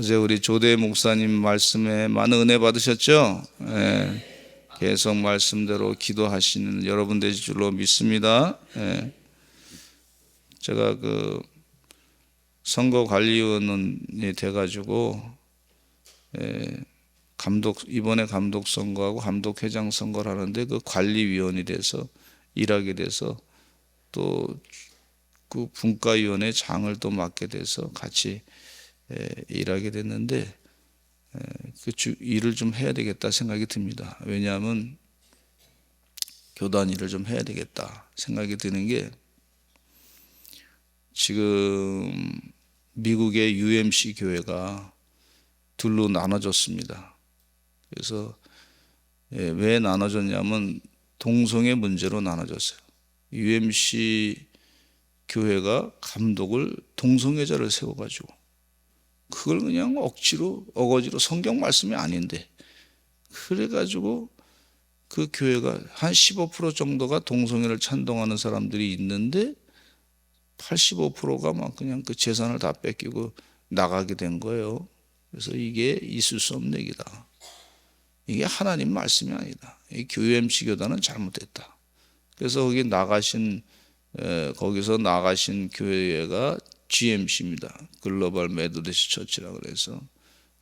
어제 우리 조대 목사님 말씀에 많은 은혜 받으셨죠? 예, 계속 말씀대로 기도하시는 여러분 되실 줄로 믿습니다. 예, 제가 그 선거관리위원이 돼가지고 이번에 감독 선거하고 감독회장 선거를 하는데 그 관리위원이 돼서 일하게 돼서 또 그 분과위원회 장을 또 맡게 돼서 같이 일하게 됐는데 그 일을 좀 해야 되겠다 생각이 듭니다. 왜냐하면 교단 일을 좀 해야 되겠다 생각이 드는 게 지금 미국의 UMC 교회가 둘로 나눠졌습니다. 그래서 왜 나눠졌냐면 동성애 문제로 나눠졌어요. UMC 교회가 감독을 동성애자를 세워가지고 그걸 그냥 억지로 어거지로 성경 말씀이 아닌데 그래가지고 그 교회가 한 15% 정도가 동성애를 찬동하는 사람들이 있는데 85%가 막 그냥 그 재산을 다 뺏기고 나가게 된 거예요. 그래서 이게 있을 수 없는 얘기다. 이게 하나님 말씀이 아니다. 이 UMC 교단은 잘못됐다. 그래서 거기서 나가신 교회가 GMC입니다. 글로벌 메도디스트 처치라고 그래서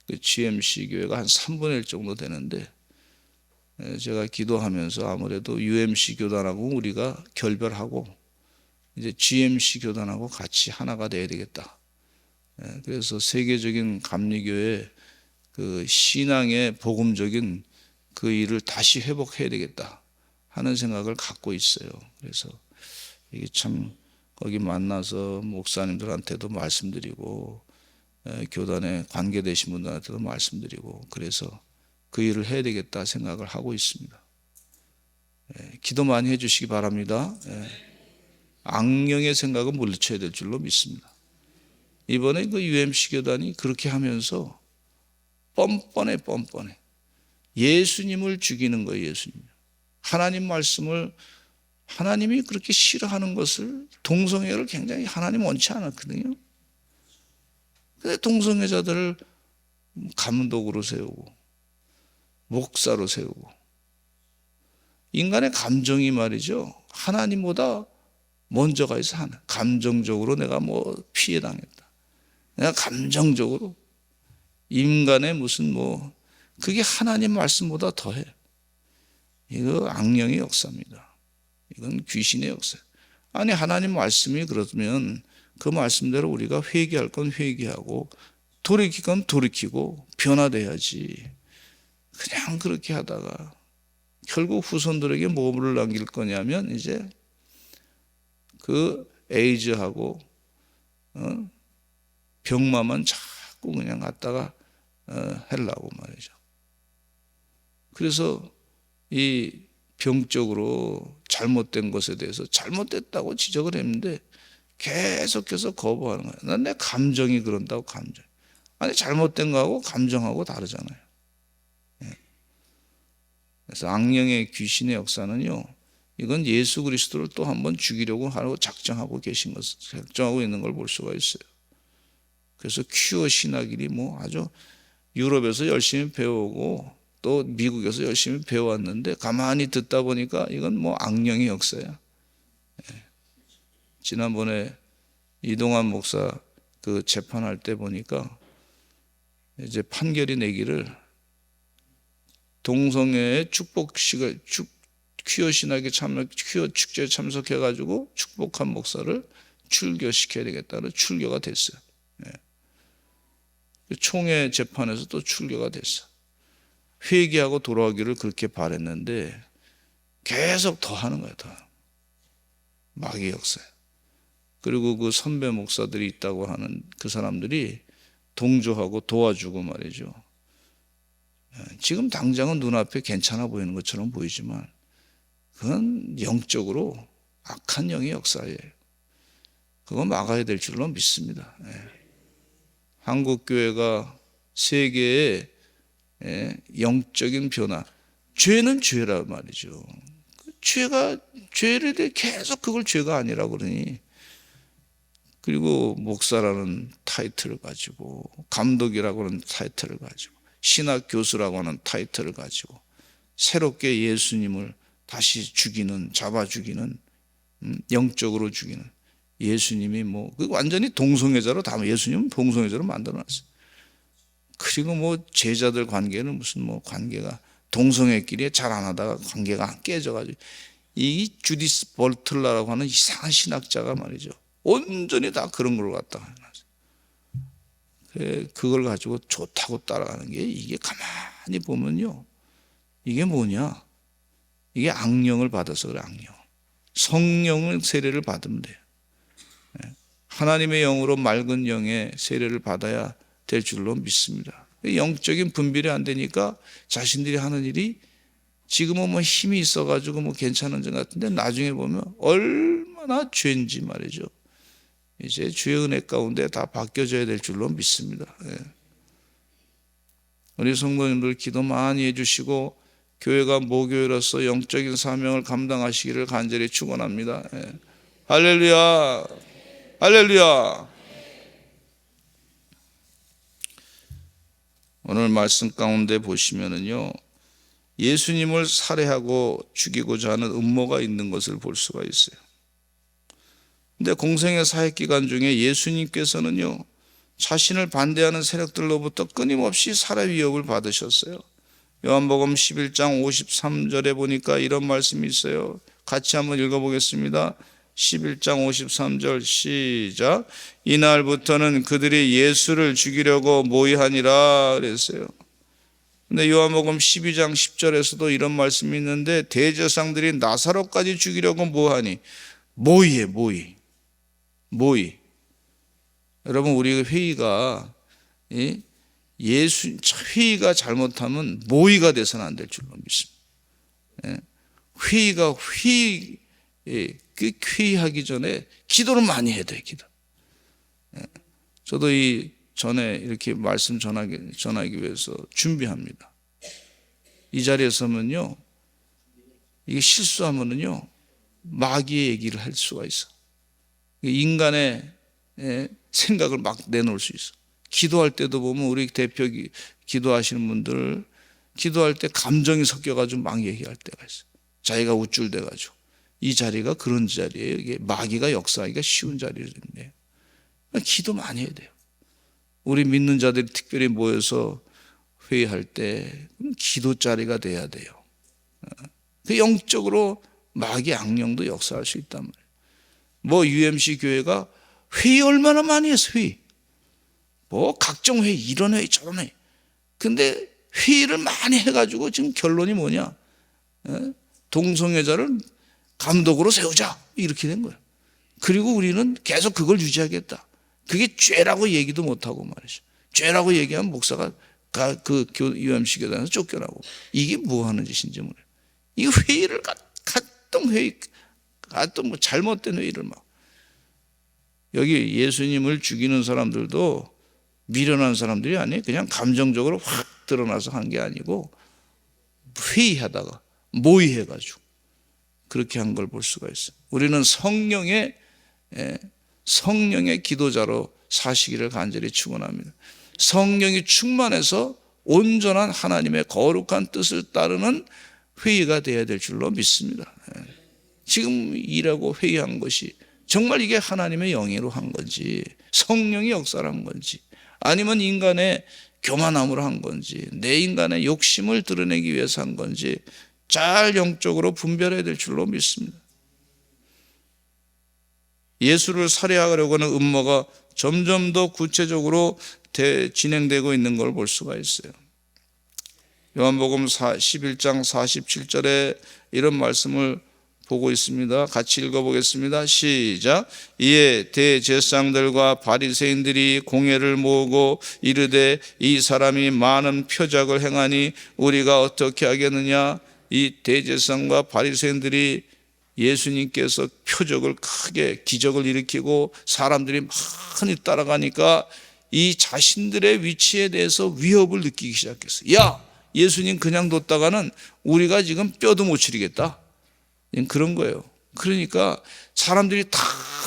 그 GMC 교회가 한 3분의 1 정도 되는데 제가 기도하면서 아무래도 UMC 교단하고 우리가 결별하고 이제 GMC 교단하고 같이 하나가 돼야 되겠다. 그래서 세계적인 감리교회 그 신앙의 복음적인 그 일을 다시 회복해야 되겠다 하는 생각을 갖고 있어요. 그래서 이게 참 거기 만나서 목사님들한테도 말씀드리고 교단에 관계되신 분들한테도 말씀드리고 그래서 그 일을 해야 되겠다 생각을 하고 있습니다. 기도 많이 해주시기 바랍니다. 악령의 생각은 물리쳐야 될 줄로 믿습니다. 이번에 그 UMC 교단이 그렇게 하면서 뻔뻔해. 예수님을 죽이는 거예요. 예수님. 하나님 말씀을 하나님이 그렇게 싫어하는 것을 동성애를 굉장히 하나님 원치 않았거든요. 근데 동성애자들을 감독으로 세우고 목사로 세우고 인간의 감정이 말이죠. 하나님보다 먼저 가 있어. 감정적으로 내가 뭐 피해 당했다. 내가 감정적으로 인간의 무슨 그게 하나님 말씀보다 더해. 이거 악령의 역사입니다. 이건 귀신의 역사. 아니 하나님 말씀이 그러면 그 말씀대로 우리가 회개할 건 회개하고 돌이킬 건 돌이키고 변화돼야지. 그냥 그렇게 하다가 결국 후손들에게 뭐를 남길 거냐면 이제 그 에이즈하고 병마만 자꾸 그냥 갖다가 하려고 말이죠. 그래서 이 병적으로 잘못된 것에 대해서 잘못됐다고 지적을 했는데 계속해서 거부하는 거예요. 난 내 감정이 그런다고 감정. 아니 잘못된 거하고 감정하고 다르잖아요. 그래서 악령의 귀신의 역사는요. 이건 예수 그리스도를 또 한번 죽이려고 하고 작정하고 계신 것을 결정하고 있는 걸 볼 수가 있어요. 그래서 큐어 신학일이 아주 유럽에서 열심히 배우고 또 미국에서 열심히 배워왔는데 가만히 듣다 보니까 이건 악령의 역사야. 지난번에 이동환 목사 그 재판할 때 보니까 이제 판결이 내기를 동성애의 축복식을 퀴어 신학에 퀴어 축제에 참석해가지고 축복한 목사를 출교시켜야 되겠다는 출교가 됐어요. 총회 재판에서 또 출교가 됐어. 회개하고 돌아오기를 그렇게 바랬는데 계속 더 하는 거야. 더 마귀의 역사야. 그리고 그 선배 목사들이 있다고 하는 그 사람들이 동조하고 도와주고 말이죠. 지금 당장은 눈앞에 괜찮아 보이는 것처럼 보이지만 그건 영적으로 악한 영의 역사예요. 그거 막아야 될 줄로 믿습니다. 한국교회가 세계의 영적인 변화, 죄는 죄라 말이죠. 죄를 계속 그걸 죄가 아니라고 그러니 그리고 목사라는 타이틀을 가지고, 감독이라고 하는 타이틀을 가지고, 신학 교수라고 하는 타이틀을 가지고 새롭게 예수님을 다시 죽이는, 잡아 죽이는, 영적으로 죽이는 예수님이 완전히 동성애자로, 다 예수님은 동성애자로 만들어놨어요. 그리고 제자들 관계는 무슨 관계가 동성애끼리 잘 안 하다가 관계가 깨져가지고, 이 주디스 볼틀라라고 하는 이상한 신학자가 말이죠, 온전히 다 그런 걸 갖다가 해놨어요. 그걸 가지고 좋다고 따라가는 게, 이게 가만히 보면요, 이게 뭐냐, 이게 악령을 받아서 그래. 악령, 성령의 세례를 받으면 돼요. 하나님의 영으로 맑은 영의 세례를 받아야 될 줄로 믿습니다. 영적인 분별이 안 되니까 자신들이 하는 일이 지금은 힘이 있어가지고 괜찮은 것 같은데, 나중에 보면 얼마나 죄인지 말이죠. 이제 주의 은혜 가운데 다 바뀌어져야 될 줄로 믿습니다. 우리 성도님들 기도 많이 해주시고, 교회가 모교회로서 영적인 사명을 감당하시기를 간절히 축원합니다. 할렐루야, 할렐루야. 오늘 말씀 가운데 보시면은요, 예수님을 살해하고 죽이고자 하는 음모가 있는 것을 볼 수가 있어요. 근데 공생의 사역 기간 중에 예수님께서는요, 자신을 반대하는 세력들로부터 끊임없이 살해 위협을 받으셨어요. 요한복음 11장 53절에 보니까 이런 말씀이 있어요. 같이 한번 읽어보겠습니다. 11장 53절 시작. 이날부터는 그들이 예수를 죽이려고 모의하니라 그랬어요. 근데 요한복음 12장 10절에서도 이런 말씀이 있는데, 대제사장들이 나사로까지 죽이려고 모하니, 모의에 모의. 여러분, 우리 회의가 회의가 잘못하면 모의가 돼서는 안 될 줄로 믿습니다. 회의가 회의하기 전에 기도를 많이 해야 돼요. 기도. 저도 전에 이렇게 말씀 전하기 위해서 준비합니다. 이 자리에 서면요, 이게 실수하면은요, 마귀의 얘기를 할 수가 있어. 인간의 생각을 막 내놓을 수 있어. 기도할 때도 보면 우리 대표 기도하시는 분들, 기도할 때 감정이 섞여가지고 막 얘기할 때가 있어. 자기가 우쭐대가지고. 이 자리가 그런 자리예요. 이게 마귀가 역사하기가 쉬운 자리인데, 기도 많이 해야 돼요. 우리 믿는 자들이 특별히 모여서 회의할 때 기도 자리가 돼야 돼요. 그 영적으로 마귀 악령도 역사할 수 있단 말이에요. UMC 교회가 회의 얼마나 많이 했어. 회의. 각종 회의, 이런 회의 저런 회의. 근데 회의를 많이 해가지고 지금 결론이 뭐냐, 동성애자를 감독으로 세우자, 이렇게 된 거예요. 그리고 우리는 계속 그걸 유지하겠다. 그게 죄라고 얘기도 못하고 말이죠. 죄라고 얘기하면 목사가 그 UMC 교단에서 쫓겨나고, 이게 뭐 하는 짓인지 모르겠어요. 이 회의를 갔던 잘못된 회의를 여기 예수님을 죽이는 사람들도 미련한 사람들이 아니에요. 그냥 감정적으로 확 드러나서 한 게 아니고, 회의하다가 모의해가지고 그렇게 한 걸 볼 수가 있어요. 우리는 성령의 기도자로 사시기를 간절히 축원합니다. 성령이 충만해서 온전한 하나님의 거룩한 뜻을 따르는 회의가 되어야 될 줄로 믿습니다. 지금 일하고 회의한 것이 정말 이게 하나님의 영예로 한 건지, 성령이 역사를 한 건지, 아니면 인간의 교만함으로 한 건지, 내 인간의 욕심을 드러내기 위해서 한 건지 잘 영적으로 분별해야 될 줄로 믿습니다. 예수를 살해하려고 하는 음모가 점점 더 구체적으로 진행되고 있는 걸 볼 수가 있어요. 요한복음 11장 47절에 이런 말씀을 보고 있습니다. 같이 읽어보겠습니다. 시작. 이에 대제사장들과 바리새인들이 공회를 모으고 이르되, 이 사람이 많은 표적을 행하니 우리가 어떻게 하겠느냐. 이 대제사장과 바리새인들이 예수님께서 표적을 크게, 기적을 일으키고 사람들이 많이 따라가니까 이 자신들의 위치에 대해서 위협을 느끼기 시작했어요. 야, 예수님 그냥 뒀다가는 우리가 지금 뼈도 못 치르겠다. 그런 거예요. 그러니까 사람들이 다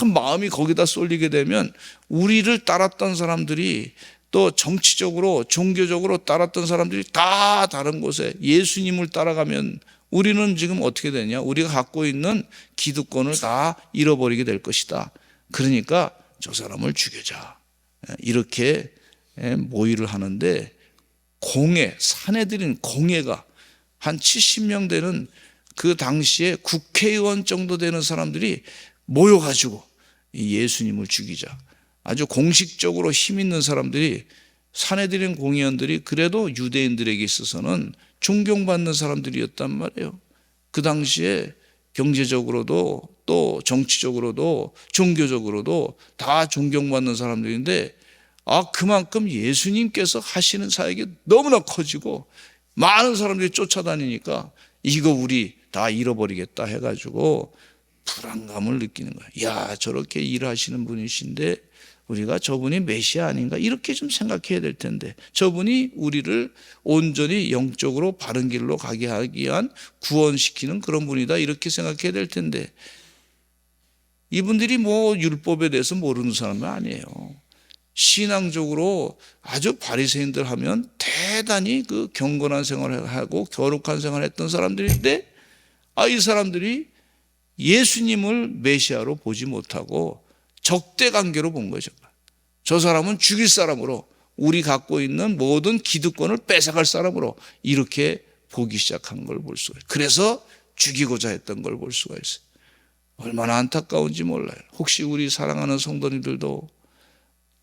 마음이 거기다 쏠리게 되면 우리를 따랐던 사람들이 또 정치적으로 종교적으로 따랐던 사람들이 다 다른 곳에 예수님을 따라가면 우리는 지금 어떻게 되냐? 우리가 갖고 있는 기득권을 다 잃어버리게 될 것이다. 그러니까 저 사람을 죽이자. 이렇게 모의를 하는데 사내들인 공회가 한 70명 되는 그 당시에 국회의원 정도 되는 사람들이 모여가지고 예수님을 죽이자. 아주 공식적으로 힘 있는 사람들이, 사내들인 공의원들이 그래도 유대인들에게 있어서는 존경받는 사람들이었단 말이에요. 그 당시에 경제적으로도 또 정치적으로도 종교적으로도 다 존경받는 사람들인데, 그만큼 예수님께서 하시는 사역이 너무나 커지고 많은 사람들이 쫓아다니니까 이거 우리 다 잃어버리겠다 해가지고 불안감을 느끼는 거야. 야, 저렇게 일하시는 분이신데 우리가 저분이 메시아 아닌가? 이렇게 좀 생각해야 될 텐데, 저분이 우리를 온전히 영적으로 바른 길로 가게 하기 위한 구원시키는 그런 분이다, 이렇게 생각해야 될 텐데, 이분들이 뭐 율법에 대해서 모르는 사람은 아니에요. 신앙적으로 아주 바리새인들 하면 대단히 그 경건한 생활을 하고 거룩한 생활을 했던 사람들인데, 이 사람들이 예수님을 메시아로 보지 못하고 적대 관계로 본 거죠. 저 사람은 죽일 사람으로, 우리 갖고 있는 모든 기득권을 뺏어갈 사람으로 이렇게 보기 시작한 걸 볼 수가 있어요. 그래서 죽이고자 했던 걸 볼 수가 있어요. 얼마나 안타까운지 몰라요. 혹시 우리 사랑하는 성도님들도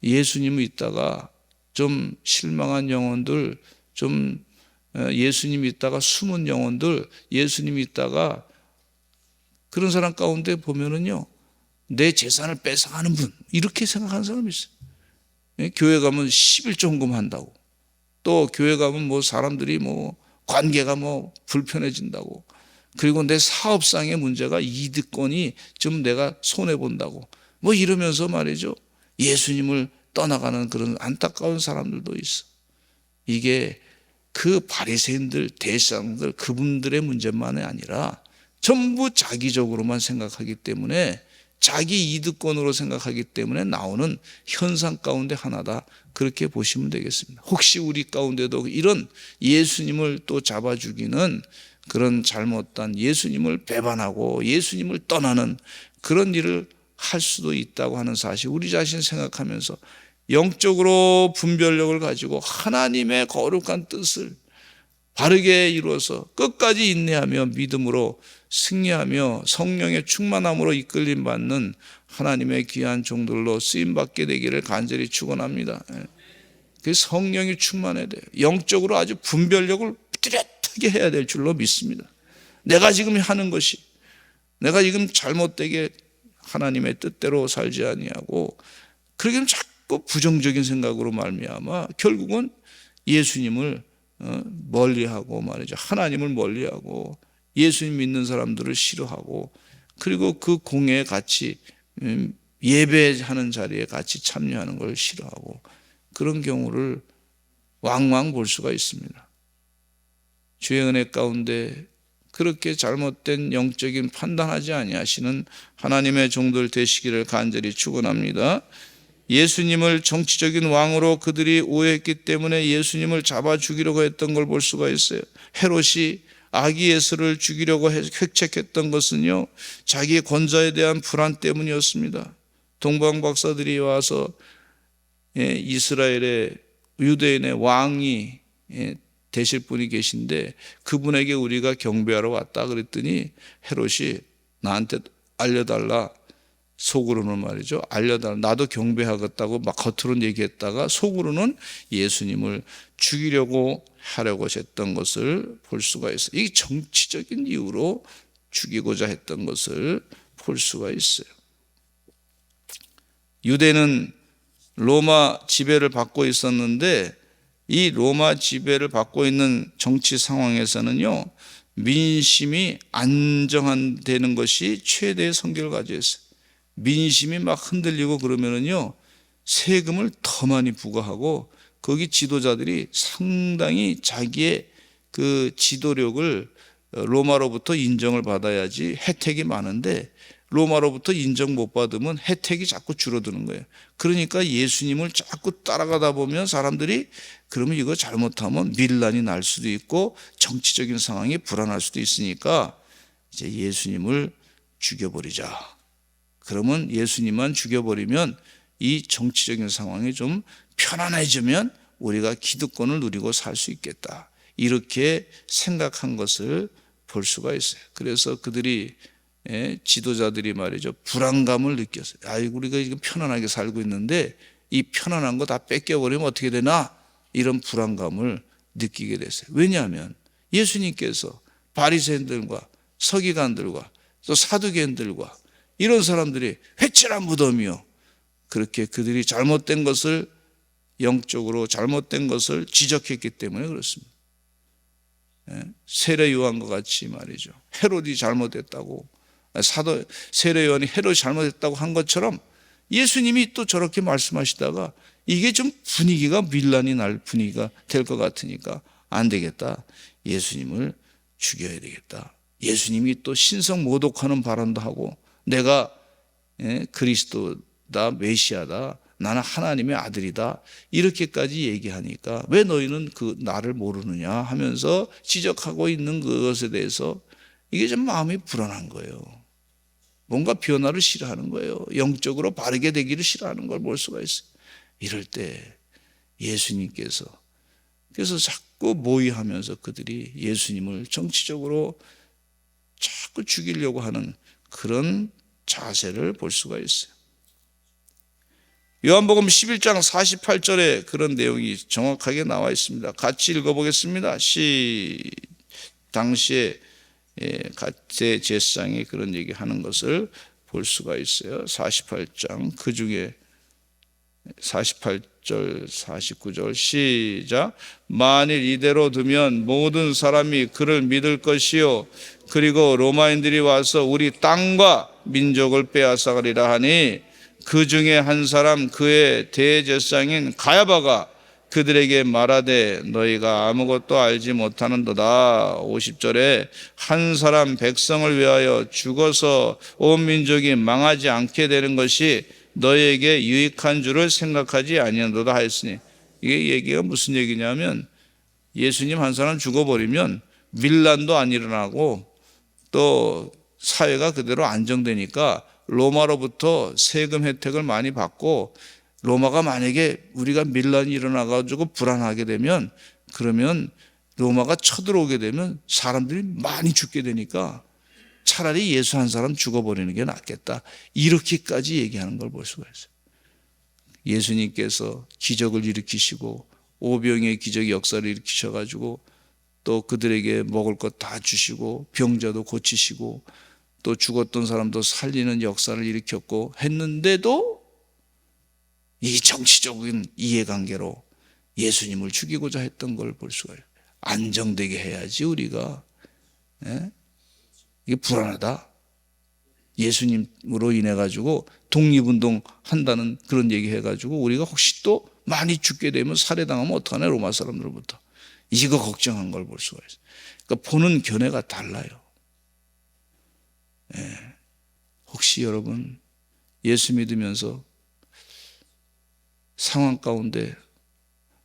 예수님을 있다가 좀 실망한 영혼들, 좀 예수님이 있다가 숨은 영혼들, 예수님이 있다가 그런 사람 가운데 보면은요, 내 재산을 뺏어가는 분, 이렇게 생각하는 사람이 있어요. 교회 가면 11조 헌금한다고, 또 교회 가면 뭐 사람들이 뭐 관계가 뭐 불편해진다고, 그리고 내 사업상의 문제가 이득권이 좀 내가 손해본다고 뭐 이러면서 말이죠, 예수님을 떠나가는 그런 안타까운 사람들도 있어. 이게 그 바리새인들, 대제사장들, 그분들의 문제만이 아니라 전부 자기적으로만 생각하기 때문에, 자기 이득권으로 생각하기 때문에 나오는 현상 가운데 하나다, 그렇게 보시면 되겠습니다. 혹시 우리 가운데도 이런 예수님을 또 잡아 죽이는 그런 잘못된, 예수님을 배반하고 예수님을 떠나는 그런 일을 할 수도 있다고 하는 사실, 우리 자신 생각하면서 영적으로 분별력을 가지고 하나님의 거룩한 뜻을 바르게 이루어서 끝까지 인내하며 믿음으로 승리하며 성령의 충만함으로 이끌림 받는 하나님의 귀한 종들로 쓰임받게 되기를 간절히 축원합니다. 그 성령이 충만해야 돼요. 영적으로 아주 분별력을 뚜렷하게 해야 될 줄로 믿습니다. 내가 지금 하는 것이, 내가 지금 잘못되게 하나님의 뜻대로 살지 아니하고 그러게 하면 자꾸 부정적인 생각으로 말미암아 결국은 예수님을 멀리하고 말이죠, 하나님을 멀리하고 예수님 믿는 사람들을 싫어하고, 그리고 그 공회에 같이 예배하는 자리에 같이 참여하는 걸 싫어하고, 그런 경우를 왕왕 볼 수가 있습니다. 주의 은혜 가운데 그렇게 잘못된 영적인 판단하지 아니하시는 하나님의 종들 되시기를 간절히 축원합니다. 예수님을 정치적인 왕으로 그들이 오해했기 때문에 예수님을 잡아 죽이려고 했던 걸 볼 수가 있어요. 헤롯이 아기 예수를 죽이려고 획책했던 것은요, 자기의 권좌에 대한 불안 때문이었습니다. 동방 박사들이 와서 이스라엘의 유대인의 왕이 되실 분이 계신데 그분에게 우리가 경배하러 왔다 그랬더니 헤롯이 나한테 알려달라, 속으로는 말이죠, 알려달라, 나도 경배하겠다고 막 겉으로는 얘기했다가 속으로는 예수님을 죽이려고 하려고 했던 것을 볼 수가 있어요. 이 정치적인 이유로 죽이고자 했던 것을 볼 수가 있어요. 유대는 로마 지배를 받고 있었는데 이 로마 지배를 받고 있는 정치 상황에서는요, 민심이 안정되는 것이 최대의 성격을 가지고 있어요. 민심이 막 흔들리고 그러면은요, 세금을 더 많이 부과하고, 거기 지도자들이 상당히 자기의 그 지도력을 로마로부터 인정을 받아야지 혜택이 많은데 로마로부터 인정 못 받으면 혜택이 자꾸 줄어드는 거예요. 그러니까 예수님을 자꾸 따라가다 보면 사람들이 그러면 이거 잘못하면 밀란이 날 수도 있고 정치적인 상황이 불안할 수도 있으니까 이제 예수님을 죽여버리자. 그러면 예수님만 죽여버리면 이 정치적인 상황이 좀 편안해지면 우리가 기득권을 누리고 살 수 있겠다. 이렇게 생각한 것을 볼 수가 있어요. 그래서 그들이 지도자들이 말이죠, 불안감을 느꼈어요. 아이고, 우리가 지금 편안하게 살고 있는데 이 편안한 거 다 뺏겨버리면 어떻게 되나, 이런 불안감을 느끼게 됐어요. 왜냐하면 예수님께서 바리새인들과 서기관들과 또 사두개인들과 이런 사람들이 회칠한 무덤이요, 그렇게 그들이 잘못된 것을, 영적으로 잘못된 것을 지적했기 때문에 그렇습니다. 세례 요한과 같이 말이죠, 헤롯이 잘못했다고, 세례 요한이 헤롯이 잘못했다고 한 것처럼 예수님이 또 저렇게 말씀하시다가 이게 좀 분위기가 밀란이 날 분위기가 될 것 같으니까 안 되겠다, 예수님을 죽여야 되겠다. 예수님이 또 신성 모독하는 발언도 하고 내가 그리스도다, 메시아다, 나는 하나님의 아들이다, 이렇게까지 얘기하니까 왜 너희는 그 나를 모르느냐 하면서 지적하고 있는 그것에 대해서 이게 좀 마음이 불안한 거예요. 뭔가 변화를 싫어하는 거예요. 영적으로 바르게 되기를 싫어하는 걸 볼 수가 있어요. 이럴 때 예수님께서 그래서 자꾸 모의하면서 그들이 예수님을 정치적으로 자꾸 죽이려고 하는 그런 자세를 볼 수가 있어요. 요한복음 11장 48절에 그런 내용이 정확하게 나와 있습니다. 같이 읽어보겠습니다. 당시에 가짜 제사장이 그런 얘기하는 것을 볼 수가 있어요. 48장 그 중에 48절 49절 시작. 만일 이대로 두면 모든 사람이 그를 믿을 것이요 그리고 로마인들이 와서 우리 땅과 민족을 빼앗아가리라 하니 그 중에 한 사람 그의 대제사장인 가야바가 그들에게 말하되 너희가 아무것도 알지 못하는도다. 50절에 한 사람 백성을 위하여 죽어서 온 민족이 망하지 않게 되는 것이 너희에게 유익한 줄을 생각하지 아니한도다 하였으니, 이게 얘기가 무슨 얘기냐면 예수님 한 사람 죽어버리면 밀란도 안 일어나고 또 사회가 그대로 안정되니까 로마로부터 세금 혜택을 많이 받고, 로마가 만약에 우리가 밀란이 일어나가지고 불안하게 되면 그러면 로마가 쳐들어오게 되면 사람들이 많이 죽게 되니까 차라리 예수 한 사람 죽어버리는 게 낫겠다, 이렇게까지 얘기하는 걸 볼 수가 있어요. 예수님께서 기적을 일으키시고 오병의 기적 역사를 일으키셔가지고 또 그들에게 먹을 것 다 주시고 병자도 고치시고 또 죽었던 사람도 살리는 역사를 일으켰고 했는데도 이 정치적인 이해관계로 예수님을 죽이고자 했던 걸 볼 수가 있어요. 안정되게 해야지 우리가. 이게 불안하다. 예수님으로 인해 가지고 독립운동 한다는 그런 얘기 해가지고 우리가 혹시 또 많이 죽게 되면 살해당하면 어떡하나, 로마 사람들로부터. 이거 걱정한 걸 볼 수가 있어요. 그러니까 보는 견해가 달라요. 혹시 여러분 예수 믿으면서 상황 가운데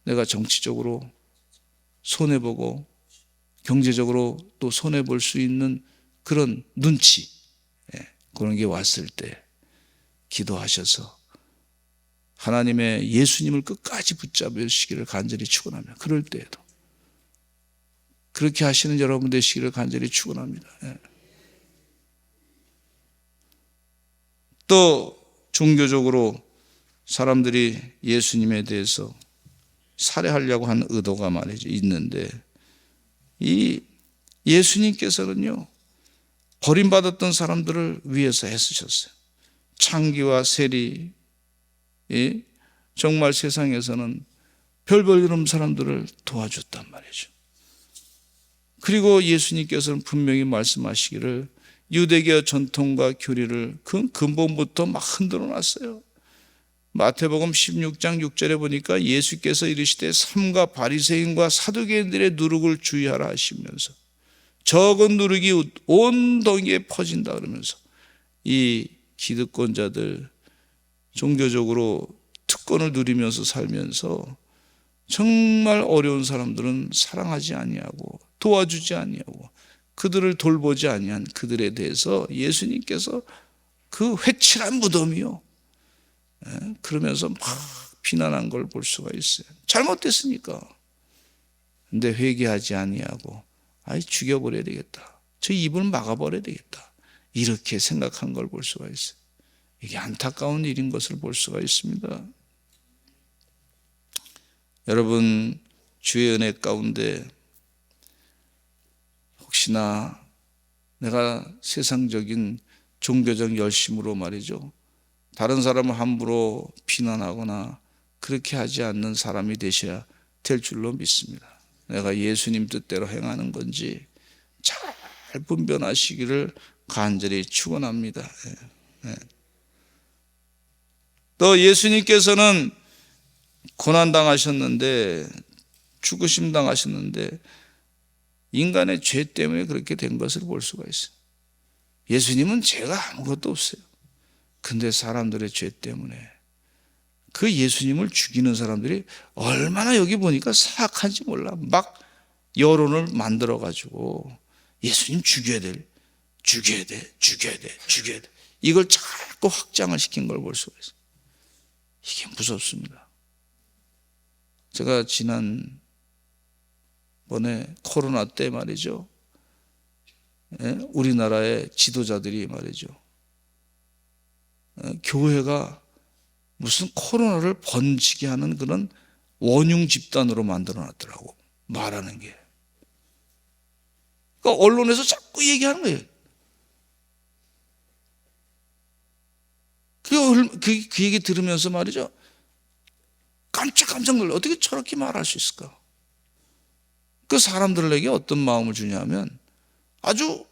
내가 정치적으로 손해보고 경제적으로 또 손해볼 수 있는 그런 눈치, 그런 게 왔을 때 기도하셔서 하나님의 예수님을 끝까지 붙잡으시기를 간절히 축원합니다. 그럴 때에도 그렇게 하시는 여러분 되시기를 간절히 축원합니다. 또 종교적으로 사람들이 예수님에 대해서 살해하려고 하는 의도가 말이죠 있는데, 이 예수님께서는요 버림받았던 사람들을 위해서 애쓰셨어요. 창기와 세리, 정말 세상에서는 별별 이런 사람들을 도와줬단 말이죠. 그리고 예수님께서는 분명히 말씀하시기를 유대교 전통과 교리를 그 근본부터 막 흔들어 놨어요. 마태복음 16장 6절에 보니까 예수께서 이르시되 삼가 바리새인과 사두개인들의 누룩을 주의하라 하시면서 적은 누룩이 온 덩이에 퍼진다 그러면서 이 기득권자들, 종교적으로 특권을 누리면서 살면서 정말 어려운 사람들은 사랑하지 아니하고 도와주지 아니하고 그들을 돌보지 아니한 그들에 대해서 예수님께서 그 회칠한 무덤이요, 그러면서 막 비난한 걸 볼 수가 있어요. 잘못됐으니까. 근데 회개하지 아니하고 아이 죽여버려야 되겠다, 저 입을 막아버려야 되겠다, 이렇게 생각한 걸 볼 수가 있어요. 이게 안타까운 일인 것을 볼 수가 있습니다. 여러분, 주의 은혜 가운데 혹시나 내가 세상적인 종교적 열심으로 말이죠, 다른 사람을 함부로 비난하거나 그렇게 하지 않는 사람이 되셔야 될 줄로 믿습니다. 내가 예수님 뜻대로 행하는 건지 잘 분별하시기를 간절히 축원합니다. 또 예수님께서는 고난당하셨는데, 죽으심 당하셨는데 인간의 죄 때문에 그렇게 된 것을 볼 수가 있어요. 예수님은 죄가 아무것도 없어요. 근데 사람들의 죄 때문에 그 예수님을 죽이는 사람들이 얼마나 여기 보니까 사악한지 몰라. 막 여론을 만들어 가지고 예수님 죽여야 돼, 이걸 자꾸 확장을 시킨 걸 볼 수가 있어요. 이게 무섭습니다. 제가 지난번에 코로나 때 말이죠, 우리나라의 지도자들이 말이죠, 교회가 무슨 코로나를 번지게 하는 그런 원흉 집단으로 만들어 놨더라고, 말하는 게. 그러니까 언론에서 자꾸 얘기하는 거예요. 그 얘기 들으면서 말이죠, 깜짝 놀라. 어떻게 저렇게 말할 수 있을까? 그 사람들에게 어떤 마음을 주냐면 아주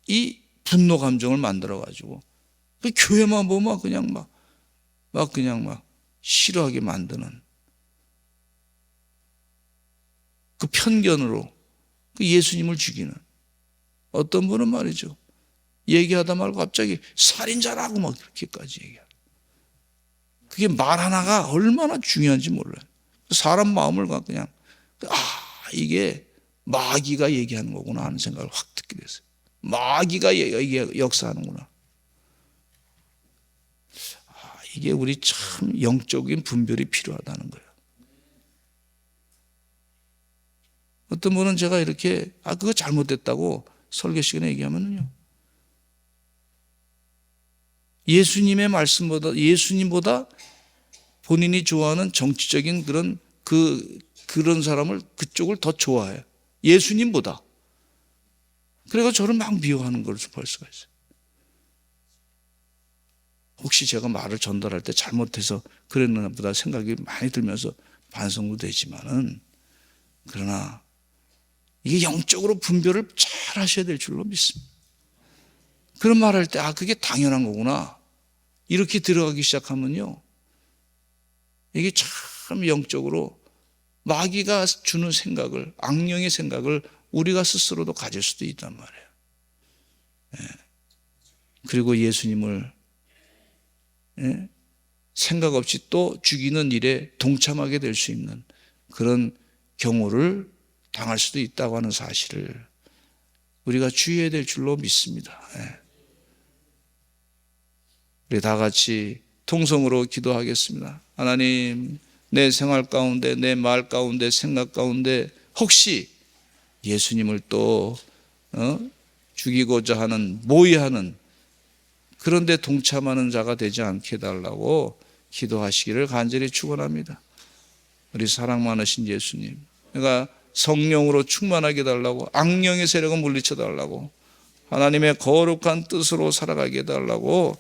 이 분노 감정을 만들어 가지고 그 교회만 보면 그냥 막 싫어하게 만드는 그 편견으로 그 예수님을 죽이는, 어떤 분은 말이죠, 얘기하다 말고 갑자기 살인자라고 막 그렇게까지 얘기해요. 그게 말 하나가 얼마나 중요한지 몰라요. 사람 마음을 그냥 이게 마귀가 얘기하는 거구나 하는 생각을 확 듣게 됐어요. 마귀가 역사하는구나. 이게 우리 참 영적인 분별이 필요하다는 거예요. 어떤 분은 제가 이렇게 그거 잘못됐다고 설교 시간에 얘기하면요, 예수님의 말씀보다, 예수님보다 본인이 좋아하는 정치적인 그런 사람을, 그쪽을 더 좋아해요, 예수님보다. 그래서 저를 막 미워하는 걸 볼 수가 있어요. 혹시 제가 말을 전달할 때 잘못해서 그랬나 보다 생각이 많이 들면서 반성도 되지만은, 그러나 이게 영적으로 분별을 잘 하셔야 될 줄로 믿습니다. 그런 말할 때 그게 당연한 거구나, 이렇게 들어가기 시작하면요, 이게 참 영적으로 마귀가 주는 생각을, 악령의 생각을 우리가 스스로도 가질 수도 있단 말이에요. 그리고 예수님을 생각 없이 또 죽이는 일에 동참하게 될 수 있는 그런 경우를 당할 수도 있다고 하는 사실을 우리가 주의해야 될 줄로 믿습니다. 우리 다 같이 통성으로 기도하겠습니다. 하나님, 내 생활 가운데, 내 말 가운데, 생각 가운데 혹시 예수님을 또 죽이고자 하는, 모의하는, 그런 데 동참하는 자가 되지 않게 해달라고 기도하시기를 간절히 축원합니다. 우리 사랑 많으신 예수님, 그러니까 성령으로 충만하게 해달라고, 악령의 세력을 물리쳐 달라고, 하나님의 거룩한 뜻으로 살아가게 해달라고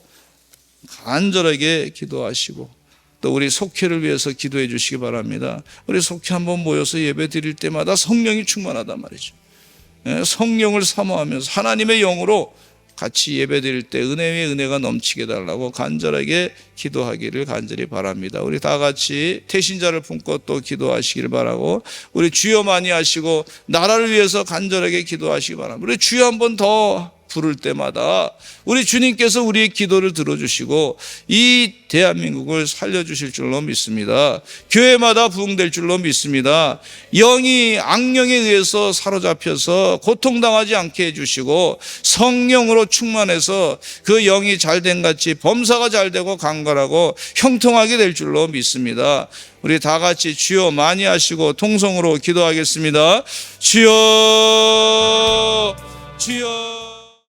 간절하게 기도하시고, 또 우리 속회를 위해서 기도해 주시기 바랍니다. 우리 속회 한번 모여서 예배 드릴 때마다 성령이 충만하단 말이죠. 성령을 사모하면서 하나님의 영으로 같이 예배 드릴 때 은혜 위에 은혜가 넘치게 해달라고 간절하게 기도하기를 간절히 바랍니다. 우리 다 같이 태신자를 품고 또 기도하시기를 바라고, 우리 주여 많이 하시고 나라를 위해서 간절하게 기도하시기 바랍니다. 우리 주여 한번 더 부를 때마다 우리 주님께서 우리의 기도를 들어주시고 이 대한민국을 살려주실 줄로 믿습니다. 교회마다 부흥될 줄로 믿습니다. 영이 악령에 의해서 사로잡혀서 고통당하지 않게 해주시고 성령으로 충만해서 그 영이 잘된 같이 범사가 잘되고 강건하고 형통하게 될 줄로 믿습니다. 우리 다 같이 주여 많이 하시고 통성으로 기도하겠습니다. 주여, 주여.